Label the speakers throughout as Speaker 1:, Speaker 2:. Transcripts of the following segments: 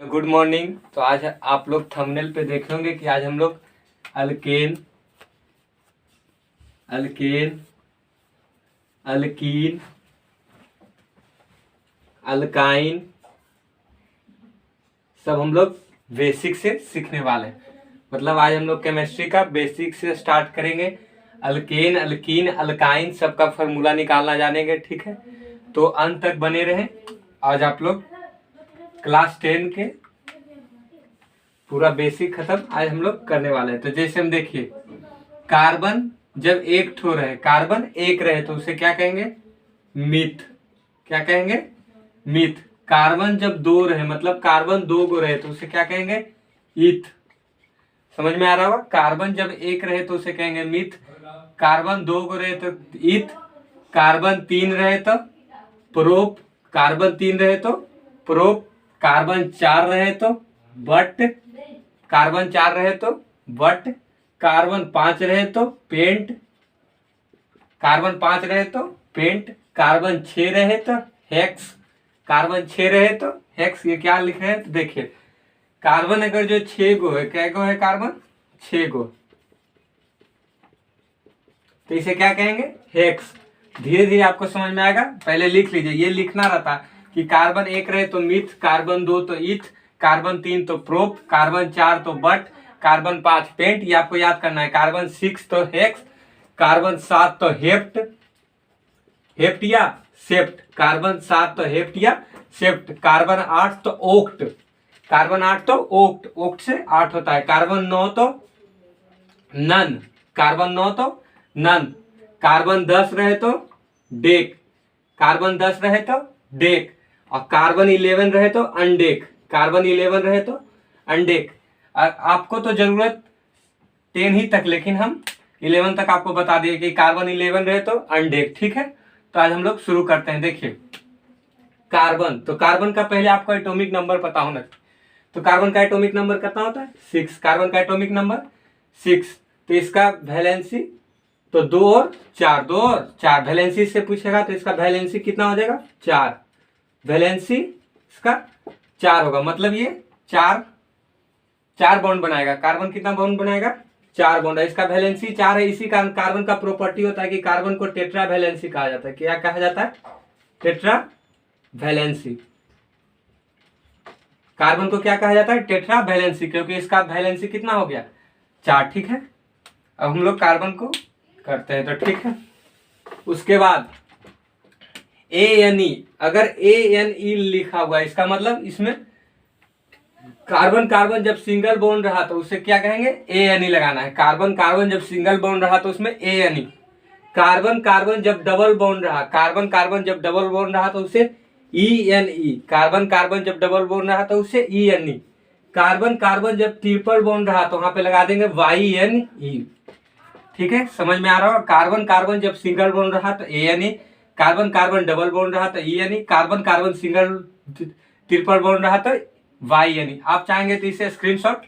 Speaker 1: Good morning. तो आज आप लोग थंबनेल पे देखे होंगे कि आज हम लोग अल्केन, अल्केन, अल्कीन, अल्काइन सब हम लोग बेसिक से सीखने वाले हैं। मतलब आज हम लोग केमिस्ट्री का बेसिक से स्टार्ट करेंगे। अल्केन, अल्कीन, अल्काइन सबका फॉर्मूला निकालना जानेंगे, ठीक है। तो अंत तक बने रहें। आज आप लोग क्लास 10 के पूरा बेसिक खत्म आज हम लोग करने वाले हैं। तो जैसे हम देखिए, कार्बन जब एक ठो रहे, कार्बन एक रहे तो उसे क्या कहेंगे? मिथ। क्या कहेंगे? मिथ। कार्बन जब दो रहे, मतलब कार्बन दो गो रहे तो उसे क्या कहेंगे? ईथ। समझ में आ रहा होगा? कार्बन जब एक रहे तो उसे कहेंगे मिथ, कार्बन दो गो रहे तो ईथ, कार्बन तीन रहे तो प्रोप, कार्बन तीन रहे तो प्रोप, कार्बन चार रहे तो बट, कार्बन चार रहे तो बट, कार्बन पांच रहे तो पेंट, कार्बन पांच रहे तो पेंट, कार्बन छह रहे तो हेक्स, कार्बन छह रहे तो हेक्स। ये क्या लिख रहे हैं तो देखिए, कार्बन अगर जो छह गो है, क्या गो है कार्बन? छह गो, तो इसे क्या कहेंगे? हेक्स। धीरे धीरे आपको समझ में आएगा, पहले लिख लीजिए। ये लिखना रहता कि कार्बन एक रहे तो मिथ, कार्बन दो तो ईथ, कार्बन तीन तो प्रोप, कार्बन चार तो बट, कार्बन पांच पेंट। ये आपको याद करना है। कार्बन सिक्स तो हेक्स, कार्बन सात तो हेप्ट, हेप्ट या सेप्ट, कार्बन सात तो हेप्ट या सेप्ट, कार्बन आठ तो ओक्ट, कार्बन आठ तो ओक्ट, ओक्ट से आठ होता है, कार्बन नौ तो नन, कार्बन नौ तो नन, कार्बन 10 रहे तो डेक, कार्बन 10 रहे तो डेक, और कार्बन 11 रहे तो अनडेक, कार्बन 11 रहे तो अनडेक। आपको तो जरूरत 10 ही तक, लेकिन हम 11 तक आपको बता दिए कि कार्बन 11 रहे तो अनडेक, ठीक है। तो आज हम लोग शुरू करते हैं। देखिए, कार्बन, तो कार्बन का पहले आपको एटॉमिक नंबर पता होना चाहिए। तो कार्बन का एटॉमिक नंबर कितना होता है? 6। कार्बन का एटॉमिक नंबर 6। तो इसका वैलेंसी तो 2 और 4, 2 और 4। वैलेंसी से पूछेगा तो इसका वैलेंसी कितना हो जाएगा? 4। वैलेंसी इसका 4 होगा, मतलब ये 4 बॉन्ड बनाएगा। कार्बन कितना बॉन्ड बनाएगा? 4 बॉन्ड है। इसका वैलेंसी 4 है। इसी कारण कार्बन का प्रॉपर्टी होता है कि कार्बन को टेट्रा वैलेंसी कहा जाता है। क्या कहा जाता है? Tetra valency. कार्बन को क्या कहा जाता है? टेट्रा वैलेंसी, क्योंकि इसका वैलेंसी कितना हो गया? 4, ठीक है। अब हम लोग कार्बन को करते हैं, तो ठीक है। उसके बाद ANE, अगर ANE लिखा हुआ है, इसका मतलब इसमें कार्बन कार्बन जब सिंगल बॉन्ड रहा तो उसे क्या कहेंगे? ANE लगाना है। कार्बन कार्बन जब सिंगल बॉन्ड रहा तो उसमें ANE। कार्बन कार्बन जब डबल बॉन्ड रहा, कार्बन कार्बन जब डबल बॉन्ड रहा तो उसे ENE। कार्बन कार्बन जब डबल बॉन्ड रहा तो उसे ENE। कार्बन कार्बन जब ट्रिपल बॉन्ड रहा तो वहां पे लगा देंगे YNE, ठीक है। समझ में आ रहा होगा? कार्बन कार्बन जब सिंगल बॉन्ड रहा तो ANE, carbon carbon double bond रहा तो ENE, carbon carbon single triple bond रहा तो YNE। आप चाहेंगे तो इसे स्क्रीनशॉट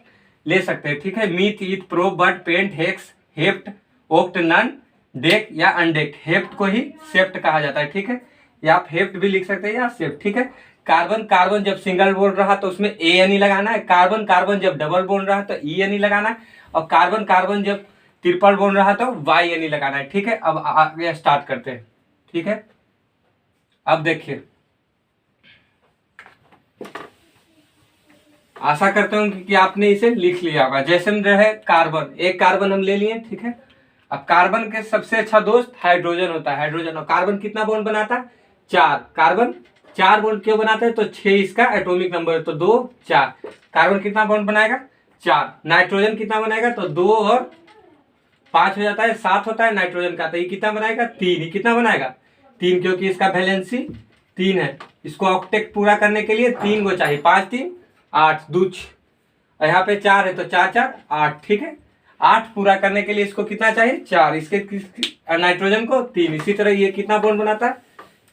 Speaker 1: ले सकते हैं, ठीक है। Meth, eth, pro, but, pent, hex, hept, oct, non, dec या अनडेक्ट। हेप्ट को ही सेप्ट कहा जाता है, ठीक है। या आप हेप्ट भी लिख सकते हैं या सेप्ट, ठीक है। कार्बन कार्बन जब सिंगल बॉन्ड रहा तो उसमें ANE लगाना है, कार्बन कार्बन जब डबल बॉन्ड रहा तो ENE लगाना है, और कार्बन कार्बन जब ट्रिपल बॉन्ड रहा तो YNE लगाना है, ठीक है। अब आगे स्टार्ट करते हैं, ठीक है। अब देखिए, आशा करता हूं कि आपने इसे लिख लिया होगा। जैसे में रहे कार्बन, एक कार्बन हम ले लिए, ठीक है। अब कार्बन के सबसे अच्छा दोस्त हाइड्रोजन होता है, हाइड्रोजन। और कार्बन कितना बॉन्ड बनाता है? 4। कार्बन 4 बॉन्ड क्यों बनाता है? तो 6 इसका एटॉमिक नंबर है, तो 2 4। कार्बन कितना बॉन्ड बनाएगा? 4। नाइट्रोजन कितना बनाएगा? तो 2 और 5 हो जाता है, 7 होता है नाइट्रोजन का। तो ये कितना बनाएगा? 3 ही। कितना बनाएगा? 3, क्योंकि इसका वैलेंसी 3 है। इसको ऑक्टेट पूरा करने के लिए 3 गो चाहिए। 5 3 8 2 यहाँ पे 4 है तो 4 4 8, ठीक है। 8 पूरा करने के लिए इसको कितना चाहिए? 4। इसके नाइट्रोजन को 3। इसी तरह ये कितना बॉन्ड बनाता है?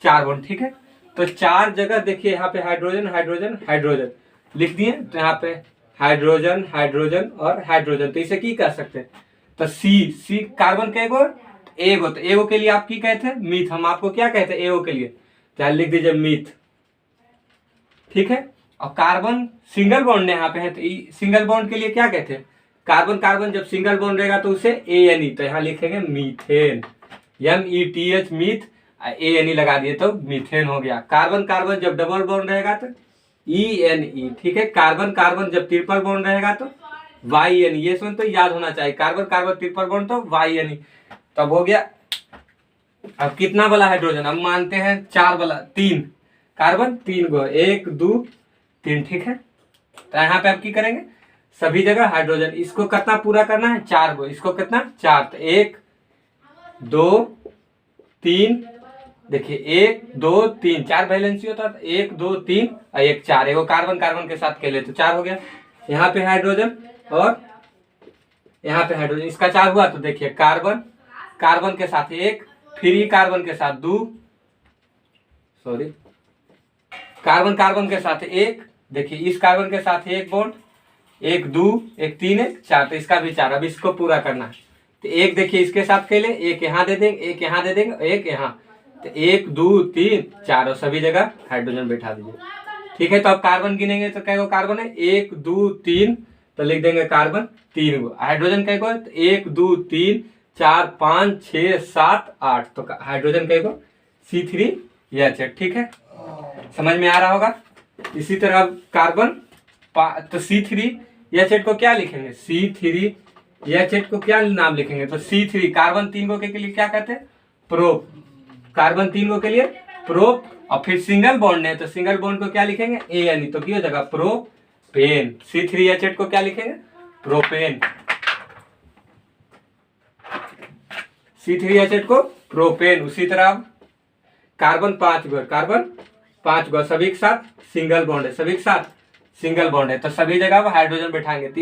Speaker 1: 4 बॉन्ड, ठीक है। तो 4 जगह देखिए, यहाँ पे हाइड्रोजन हाइड्रोजन हाइड्रोजन लिख दिए। तो यहाँ पे हाइड्रोजन हाइड्रोजन और हाइड्रोजन, तो इसे की कर सकते हैं? तो सी कार्बन का एगो, तो एगो के लिए आप की कहते हैं? मीथ। हम आपको क्या कहते हैं एगो के लिए? तो लिख दीजिए मीथ, ठीक है। और कार्बन सिंगल बॉन्ड यहाँ पे है, तो सिंगल बॉन्ड के लिए क्या कहते हैं, कार्बन कार्बन जब सिंगल बॉन्ड रहेगा तो उसे ANE, तो यहाँ लिखेंगे मीथेन, METH मीथ, ANE लगा दिए तो मीथेन हो गया। कार्बन कार्बन जब डबल बॉन्ड रहेगा तो ENE, ठीक है। कार्बन कार्बन जब ट्रिपल बॉन्ड रहेगा तो YNE, ये सुन तो याद होना चाहिए, कार्बन कार्बन ट्रिपल बॉन्ड तो YNE, तब हो गया। अब कितना वाला हाइड्रोजन, अब मानते हैं 4 वाला, 3 कार्बन 3 गो, 1 2 3, ठीक है। तो यहाँ पे अब की करेंगे, सभी जगह हाइड्रोजन, इसको कितना पूरा करना है, 4 गो, इसको कितना 4, तो 1 2 3, देखिए 1 2 3, 4 वैलेंसी होता है, 1 2 3 और 1 4, एगो कार्बन कार्बन के साथ खेले तो 4 हो गया। यहाँ पे हाइड्रोजन और यहाँ पे हाइड्रोजन, इसका 4 हुआ, तो देखिए कार्बन कार्बन के साथ 1, फ्री कार्बन के साथ 2, सॉरी कार्बन कार्बन के साथ 1, देखिए इस कार्बन के साथ 1 बॉन्ड, 1 2 1 3 1 4, तो इसका भी 4। अब इसको पूरा करना है, तो 1 देखिए इसके साथ खेले, 1 यहाँ दे देंगे, 1 यहाँ दे देंगे, 1 यहाँ, तो 1 2 3 4, और सभी जगह हाइड्रोजन बैठा दीजिए, ठीक है। तो अब कार्बन गिनेंगे तो कै गो कार्बन है, 1 2 3, तो लिख देंगे कार्बन 3 गो, हाइड्रोजन कै गो, 1 2 3 4 5 6 7 8, तो हाइड्रोजन कै गो, C3H8, ठीक है, समझ में आ रहा होगा। इसी तरह कार्बन तो C3H8 को क्या लिखेंगे, C3H8 को क्या नाम लिखेंगे, तो C3, कार्बन 3 गो के लिए क्या कहते हैं, प्रोप, कार्बन 3 गो के लिए प्रोप, और फिर सिंगल बॉन्ड है तो सिंगल बॉन्ड को क्या लिखेंगे, ANE, तो क्या हो जाएगा प्रोपेन। C3H8 को क्या लिखेंगे, प्रोपेन, C3H8 को प्रोपेन। उसी तरह कार्बन 5 गो, कार्बन 5 गो, सभी के साथ सिंगल बॉन्ड है, सभी के साथ सिंगल बॉन्ड है, तो सभी जगह वो हाइड्रोजन बैठाएंगे, तो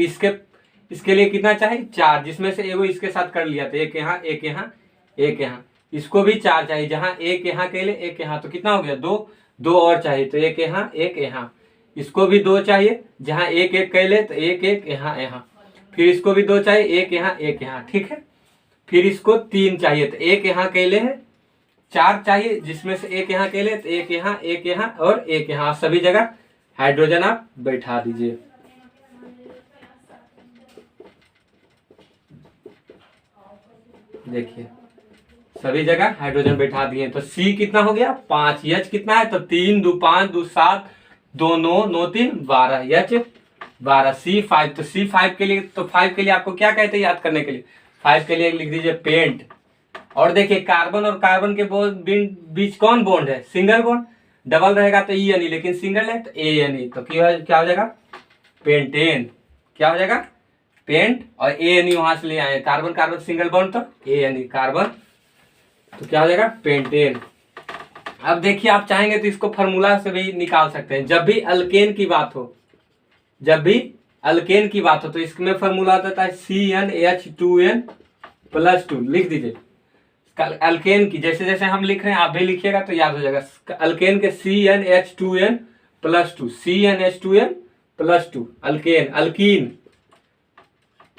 Speaker 1: इसके लिए कितना चाहिए, 4, जिसमें से एगो इसके साथ कर लिया, तो 1 यहाँ 1 यहाँ 1 यहाँ, इसको भी 4 चाहिए, जहां 1 यहाँ के लिए 1 यहाँ, तो कितना हो गया 2, 2 और चाहिए, तो 1 यहाँ 1 यहाँ, इसको भी 2 चाहिए, जहां 1 1 के लिए तो 1 1 यहाँ यहाँ, फिर इसको भी 2 चाहिए, 1 यहाँ 1 यहाँ, ठीक है। फिर इसको 3 चाहिए, तो 1 यहाँ के लिए है, 4 चाहिए, जिसमें से 1 यहाँ के लिए तो 1 यहाँ 1 यहाँ और 1 यहाँ, सभी जगह हाइड्रोजन आप बैठा दीजिए। देखिए सभी जगह हाइड्रोजन बैठा दिए, तो C कितना हो गया 5, H कितना है, तो 3 2 5 2 7 2 9 9 3 12, H 12, C5, तो C5 के लिए, तो 5 के लिए आपको क्या कहते हैं याद करने के लिए, 5 के लिए लिख दीजिए पेंट। और देखिए कार्बन और कार्बन के बीच कौन बॉन्ड है, सिंगल बॉन्ड, डबल रहेगा तो ENE, लेकिन सिंगल है तो ANE, तो क्या हो जाएगा पेंटेन, क्या हो जाएगा पेंट, और ANE वहां से ले आए, कार्बन कार्बन सिंगल बॉन्ड तो ANE कार्बन, तो क्या हो जाएगा पेंटेन। अब देखिए आप चाहेंगे तो इसको फार्मूला से भी निकाल सकते हैं, जब भी अल्केन की बात हो, जब भी अल्केन की बात हो तो इसमें फार्मूला आता है CnH2n+2, लिख दीजिए अल्केन की, जैसे जैसे हम लिख रहे हैं आप भी लिखिएगा तो याद हो जाएगा। अल्केन के CnH2n+2, CnH2n+2, अल्केन, अल्कीन,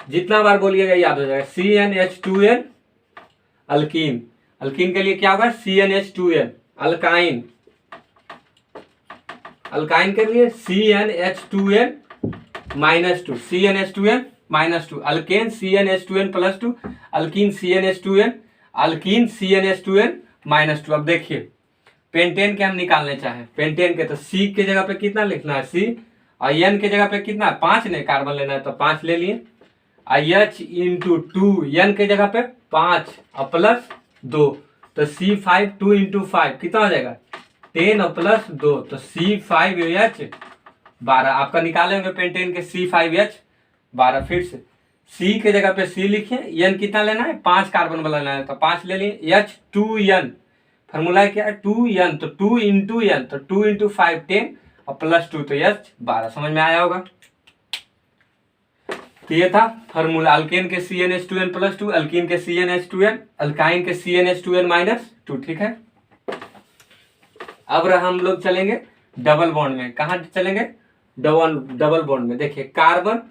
Speaker 1: जितना बार बोलिएगा याद हो जाएगा, CnH2n, अल्कीन, अल्कीन के लिए क्या होगा CnH2n, अल्काइन, अल्काइन के लिए CnH2n-2, CnH2n-2, alkane CnH2n+2, alkyne CnH2n, alkyne CnH2n-2। अब देखिए पेंटेन के हम निकालने चाहें, पेंटेन के तो C के जगह पे कितना लिखना है C, और N के जगह पे कितना 5 ने कार्बन लेना है तो 5 ले लिए, H इंटू 2, N के जगह पे 5 और +2, तो C5 2 इंटू 5 कितना हो जाएगा 10 और +2, तो C5H12, आपका निकाले होंगे पेंटेन के C5H12। फिर से C के जगह पे C लिखिए, N कितना लेना है 5 कार्बन वाला लेना है तो 5 ले लिए, H2N, फॉर्मूला क्या है 2N, तो 2 इंटू N, तो 2 इंटू 5 10 और +2, तो H12, समझ में आया होगा। तो ये था फॉर्मूला अल्केन के CnH2n+2, अल्कीन के CnH2n, अल्काइन के CnH2n-2, ठीक है। अब हम लोग चलेंगे डबल बॉन्ड में, कहा चलेंगे डबल बॉन्ड में। देखिए कार्बन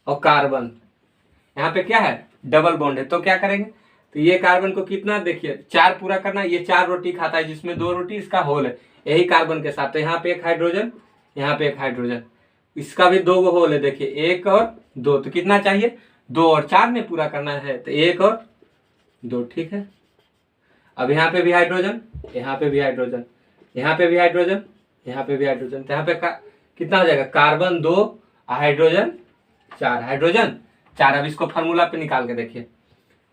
Speaker 1: और कार्बन यहाँ पे क्या है डबल बॉन्ड है, तो क्या करेंगे, तो तो ये कार्बन को कितना, देखिए 4 पूरा करना, ये 4 रोटी खाता है जिसमें 2 रोटी इसका होल है, यही कार्बन के साथ। तो यहाँ पे एक हाइड्रोजन, यहाँ पे एक हाइड्रोजन, इसका भी 2 होल है, देखिए 1 और 2। तो कितना चाहिए, 2 और 4 में पूरा करना है, तो 1 और 2, ठीक है। अब यहाँ पे भी हाइड्रोजन, यहाँ पे भी हाइड्रोजन, यहाँ पे भी हाइड्रोजन, यहाँ पे भी हाइड्रोजन, तो यहाँ पे कितना हो जाएगा, कार्बन 2 हाइड्रोजन 4, हाइड्रोजन 4। अब इसको फार्मूला पे निकाल के देखिए।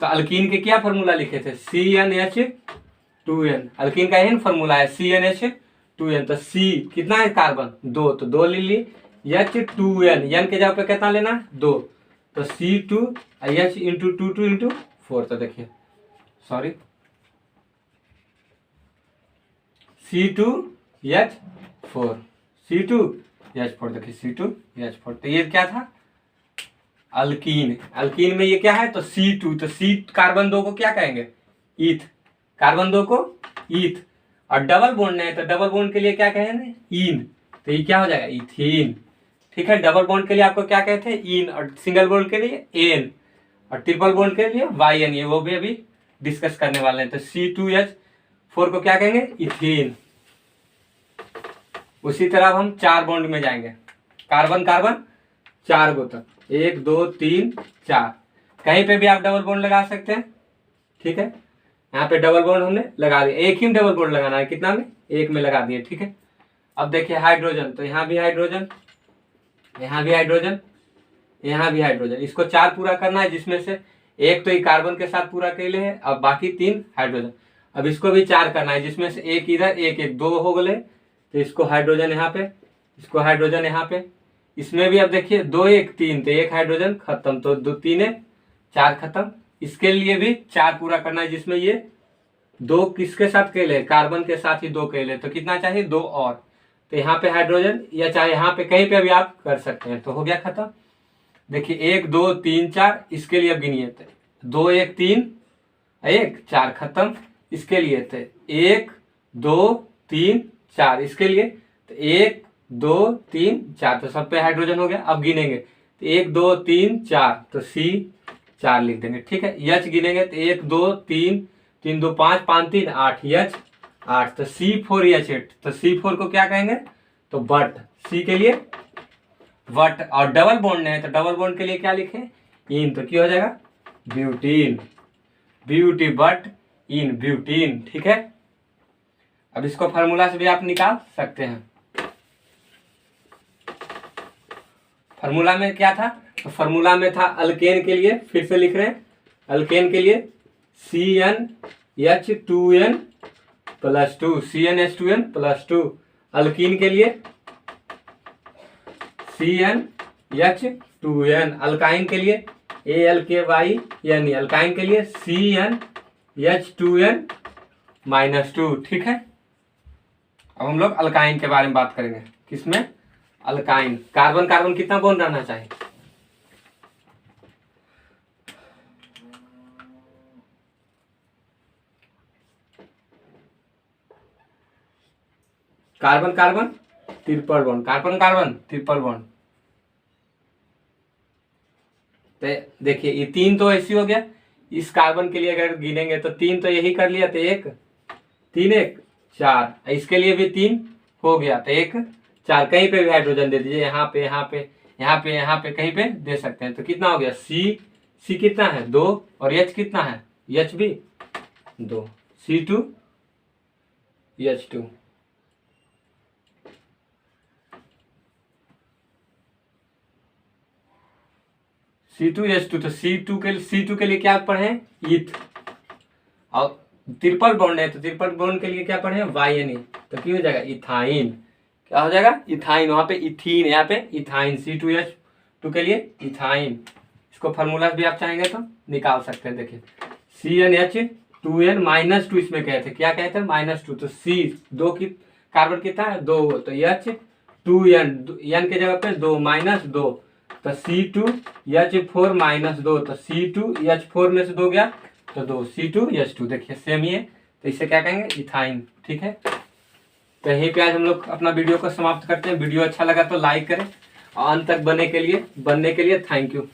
Speaker 1: तो अल्कीन के क्या फार्मूला लिखे थे, CnH2n, अल्कीन का यही फार्मूला है CnH2n। तो C कितना है, कार्बन 2, तो 2 ले ली, H2n, n के जगह पे कितना लेना, 2, तो C2H इंटू 2 इंटू 4। तो देखिए सॉरी, C2H4, C2H4, देखिए C2H4। तो ये क्या था, अल्कीन। अल्कीन में ये क्या है, तो C2, तो C कार्बन 2 को क्या कहेंगे, ईथ, कार्बन 2 को ईथ। और डबल बॉन्ड है, तो डबल बॉन्ड के लिए क्या कहेंगे, ईन, तो ये क्या हो जाएगा, इथीन, ठीक है। डबल बॉन्ड के लिए आपको क्या कहते हैं, इन, और सिंगल बॉन्ड के लिए एन, और ट्रिपल बॉन्ड के लिए YN, ये वो भी अभी डिस्कस करने वाले हैं। तो C2H4 को क्या कहेंगे, इथीन। उसी तरह हम 4 बॉन्ड में जाएंगे, कार्बन कार्बन 4 गो तक, 1 2 3 4, कहीं पे भी आप डबल बॉन्ड लगा सकते हैं, ठीक है। यहाँ पे डबल बॉन्ड हमने लगा दिया, एक ही डबल बॉन्ड लगाना है, कितना में, 1 में लगा दिए, ठीक है। अब देखिए हाइड्रोजन, तो यहाँ भी हाइड्रोजन, यहाँ भी हाइड्रोजन, यहाँ भी हाइड्रोजन, इसको 4 पूरा करना है, जिसमें से 1 तो ये कार्बन के साथ पूरा के लिए है, अब बाकी 3 हाइड्रोजन। अब इसको भी 4 करना है, जिसमें से 1 इधर, 1 2 हो गए, तो इसको हाइड्रोजन यहाँ पे, इसको हाइड्रोजन यहाँ पे, इसमें भी अब देखिए 2 1 3, तो 1 हाइड्रोजन खत्म, तो 2 3 4 खत्म। इसके लिए भी 4 पूरा करना है, जिसमें ये 2 किसके साथ केले, कार्बन के साथ ही 2 केले, तो कितना चाहिए, 2 और। तो यहाँ पे हाइड्रोजन, या चाहे यहाँ पे कहीं पे भी आप कर सकते हैं, तो हो गया खत्म। देखिए 1 2 3 4, इसके लिए अब गिनिए, 2 1 3 1 4 खत्म। इसके लिए थे 1 2 3 4, इसके लिए तो 1 2 3 4, तो सब पे हाइड्रोजन हो गया। अब गिनेंगे तो 1 2 3 4, तो C 4 लिख देंगे, ठीक है। H गिनेंगे तो 1 2 3 3 2 5 5 3 8, H 8, तो C4H8, तो C4 को क्या कहेंगे, तो बट, C के लिए वट, और डबल बॉन्ड है, तो डबल बॉन्ड के लिए क्या लिखे, इन, तो क्या हो जाएगा, butene, beauty but in, butene, ठीक है। अब इसको फार्मूला से भी आप निकाल सकते हैं। फार्मूला में क्या था, तो फार्मूला में था अल्केन के लिए, फिर से लिख रहे हैं, अल्केन के लिए CnH2n + 2, CnH2n + 2। अल्कीन के लिए CnH2n, अल्काइन के लिए ALKYN, अल्काइन के लिए CnH2n - 2, ठीक है। अब हम लोग अल्काइन के बारे में बात करेंगे, किसमें, अल्काइन। कार्बन कार्बन कितना बॉन्ड रहना चाहिए, carbon carbon triple bond, carbon carbon triple bond. तो देखिए ये 3 तो ऐसी हो गया, इस कार्बन के लिए अगर गिनेंगे तो 3 तो यही कर लिया, तो 1 3 1 4, इसके लिए भी 3 हो गया, तो 1 4, कहीं पे भी हाइड्रोजन दे दीजिए, यहाँ पे यहाँ पे यहाँ पे यहाँ पे कहीं पे दे सकते हैं। तो कितना हो गया, C कितना है 2, और H कितना है, H भी 2, C2H2। C2H2, तो C2 के लिए क्या पढ़े, ईथ, और ट्रिपल बॉन्ड है, तो ट्रिपल बॉन्ड के लिए क्या पढ़े, YN, तो क्या हो जाएगा, इथाइन, क्या हो जाएगा, इथाइन। वहां पे इथीन, यहाँ पे इथाइन, C2H2 के लिए इथाइन। इसको फार्मूला भी आप चाहेंगे तो निकाल सकते हैं। देखिए CnH2n - 2, इसमें कहते हैं, क्या कहते हैं, -2, तो C 2 की कार्बन कितना है, 2, तो H2n, n के जगह पे 2 - 2, तो C2H4 - 2, तो C2H4 में से 2 गया तो 2, C2H2, देखिए सेम ही है, तो इसे क्या कहेंगे, इथाइन, ठीक है। तो यहीं पे आज हम लोग अपना वीडियो को समाप्त करते हैं। वीडियो अच्छा लगा तो लाइक करें, और अंत तक बनने के लिए थैंक यू।